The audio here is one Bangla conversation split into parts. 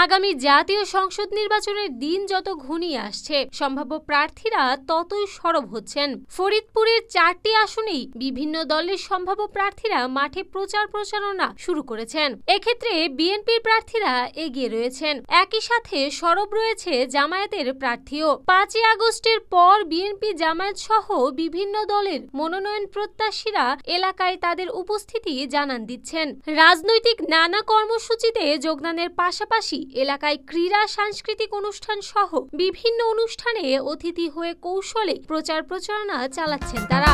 আগামী জাতীয় সংসদ নির্বাচনের দিন যত ঘনিয়ে আসছে, সম্ভাব্য প্রার্থীরা ততই সরব হচ্ছেন। ফরিদপুরের 4টি আসনেই বিভিন্ন দলের সম্ভাব্য প্রার্থীরা মাঠে প্রচার প্রচারণা শুরু করেছেন। এক্ষেত্রে বিএনপির প্রার্থীরা এগিয়ে রয়েছেন, একই সাথে সরব রয়েছে জামায়াতের প্রার্থীও। 5ই আগস্টের পর বিএনপি, জামায়াত সহ বিভিন্ন দলের মনোনয়ন প্রত্যাশীরা এলাকায় তাদের উপস্থিতি জানান দিচ্ছেন। রাজনৈতিক নানা কর্মসূচিতে যোগদানের পাশাপাশি এলাকায় ক্রীড়া, সাংস্কৃতিক অনুষ্ঠান সহ বিভিন্ন অনুষ্ঠানে অতিথি হয়ে কৌশলে প্রচার প্রচারণা চালাচ্ছেন তারা।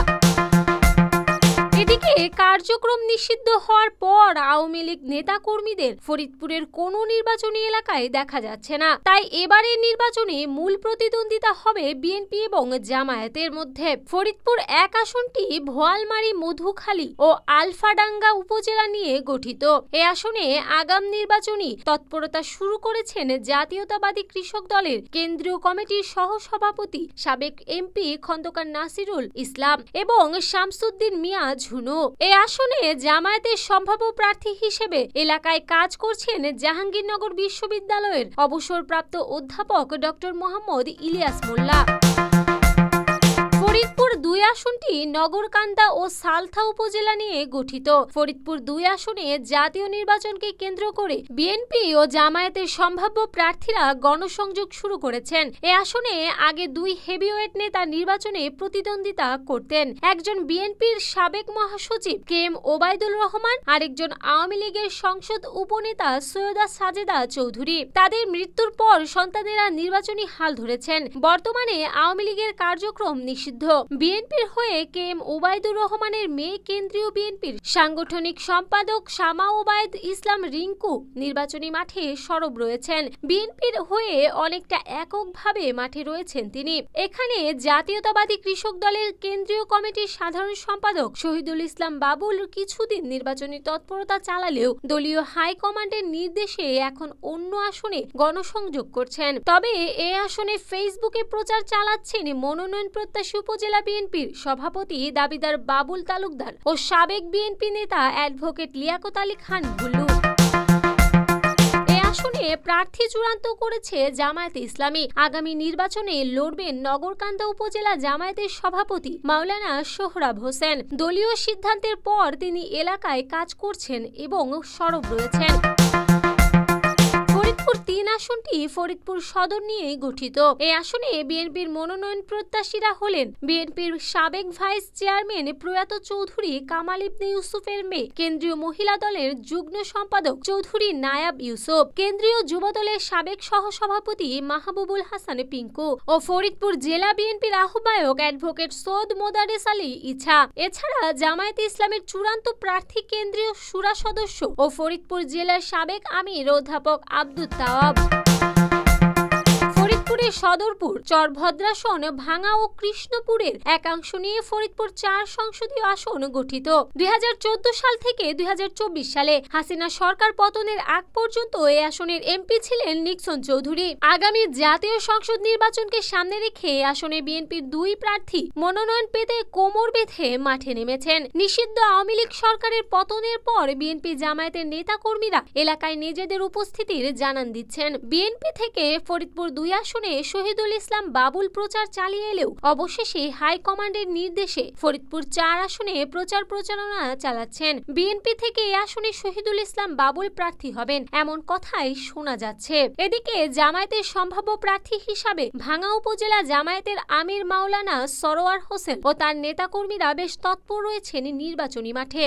এদিকে কার্যক্রম নিষিদ্ধ হওয়ার পর আওয়ামী লীগ নেতাকর্মীদের ফরিদপুরের কোনো নির্বাচনী এলাকায় দেখা যাচ্ছে না। তাই এবারের নির্বাচনে মূল প্রতিদ্বন্দ্বিতা হবে বিএনপি এবং জামায়াতের মধ্যে। ফরিদপুর 1 আসনটি ভোয়ালমারী, মধুখালী ও আলফাডাঙ্গা উপজেলা নিয়ে গঠিত। এ আসনে আগাম নির্বাচনী তৎপরতা শুরু করেছেন জাতীয়তাবাদী কৃষক দলের কেন্দ্রীয় কমিটির সহসভাপতি, সাবেক এমপি খন্দকার নাসিরুল ইসলাম এবং শামসুদ্দিন মিয়া ঝুনু। এই আসনে জামায়াতের সম্ভাব্য প্রার্থী হিসেবে এলাকায় কাজ করছেন জাহাঙ্গীরনগর বিশ্ববিদ্যালয়ের অবসরপ্রাপ্ত অধ্যাপক ডক্টর মোহাম্মদ ইলিয়াস মোল্লা। ফরিদপুর 2 আসনটি নগরকান্দা ও সালথা উপজেলা নিয়ে গঠিত। ফরিদপুর 2 আসনে জাতীয় নির্বাচনকে কেন্দ্র করে বিএনপি ও জামায়াতের সম্ভাব্য প্রার্থীরা গণসংযোগ শুরু করেছেন। এ আসনে আগে 2 হেভিওয়েট নেতা নির্বাচনে প্রতিদ্বন্দ্বিতা করতেন। একজন বিএনপির সাবেক মহাসচিব কে এম ওবায়দুল রহমান, আরেকজন আওয়ামী লীগের সংসদ উপনেতা সৈয়দা সাজেদা চৌধুরী। তাদের মৃত্যুর পর সন্তানেরা নির্বাচনী হাল ধরেছেন। বর্তমানে আওয়ামী লীগের কার্যক্রম নিষিদ্ধ। বিএনপির হয়ে কে এম ওবায়দুর রহমানের মেয়ে কেন্দ্রীয় বিএনপির সাংগঠনিক সম্পাদক শামা ওবায়দ ইসলাম রিঙ্কু নির্বাচনী মাঠে সরব রয়েছেন। বিএনপির হয়ে অনেকটা এককভাবে মাঠে রয়েছেন তিনি। এখানে জাতীয়তাবাদী কৃষক দলের কেন্দ্রীয় কমিটির সাধারণ সম্পাদক শহীদুল ইসলাম বাবুল কিছুদিন নির্বাচনী তৎপরতা চালালেও দলীয় হাইকমান্ডের নির্দেশে এখন অন্য আসনে গণসংযোগ করছেন। তবে এ আসনে ফেসবুকে প্রচার চালাচ্ছেন মনোনয়ন প্রত্যাশী উপজেলা বিএনপির সভাপতি দাবিদার বাবুল তালুকদার ও সাবেক বিএনপি নেতা অ্যাডভোকেট লিয়াকত আলী খান ভুল্লু। আসনে প্রার্থী চূড়ান্ত করেছে জামায়াতে ইসলামী। আগামী নির্বাচনে লড়বেন নগরকান্দা উপজেলা জামায়াতের সভাপতি মাওলানা সোহরাব হোসেন। দলীয় সিদ্ধান্তের পর তিনি এলাকায় কাজ করছেন এবং সরব রয়েছেন। ফরিদপুর 3 আসনটি ফরিদপুর সদর নিয়ে গঠিত। এই আসনে বিএনপির মনোনয়ন প্রত্যাশীরা হলেন বিএনপির সাবেক ভাইস চেয়ারম্যান প্রয়াত চৌধুরী কামাল ইবনে ইউসুফের মেয়ে, কেন্দ্রীয় মহিলা দলের যুগ্ম সম্পাদক চৌধুরী নায়াব ইউসুফ, কেন্দ্রীয় যুব দলের সাবেক সহসভাপতি মাহবুবুল হাসান পিঙ্কু ও ফরিদপুর জেলা বিএনপির আহ্বায়ক অ্যাডভোকেট সৈয়দ মোদারেস আলী ইছা। এছাড়া জামায়াতে ইসলামের চূড়ান্ত প্রার্থী কেন্দ্রীয় শুরা সদস্য ও ফরিদপুর জেলার সাবেক আমির অধ্যাপক আব্দুত তাওয়াব। ফরিদপুরের সদরপুর, চরভদ্রাসন, ভাঙ্গা ও কৃষ্ণপুরের একাংশ নিয়ে ফরিদপুর 4 সংসদীয় আসন গঠিত। 2014 সাল থেকে 2024 সালে হাসিনা সরকার পতনের আগ পর্যন্ত এই আসনের এমপি ছিলেন নিক্সন চৌধুরী। আগামী জাতীয় সংসদ নির্বাচনকে সামনে রেখে আসনে বিএনপির 2 প্রার্থী মনোনয়ন পেতে কোমর বেঁধে মাঠে নেমেছেন। নিষিদ্ধ আওয়ামী লীগ সরকারের পতনের পর বিএনপি, জামায়াতের নেতাকর্মীরা এলাকায় নিজেদের উপস্থিতির জানান দিচ্ছেন। বিএনপি থেকে ফরিদপুর 2 আসনে শহীদুল ইসলাম বাবুল প্রচার চালিয়ে এলেও অবশেষে হাইকমান্ডের নির্দেশে ফরিদপুর 4 আসনে প্রচার প্রচারণা চালাচ্ছেন। বিএনপি থেকে এই আসনে শহীদুল ইসলাম বাবুল প্রার্থী হবেন এমন কথাই শোনা যাচ্ছে। এদিকে জামায়াতের সম্ভাব্য প্রার্থী হিসাবে ভাঙ্গা উপজেলা জামায়াতের আমির মাওলানা সরোয়ার হোসেন ও তার নেতাকর্মীরা বেশ তৎপর রয়েছেন নির্বাচনী মাঠে।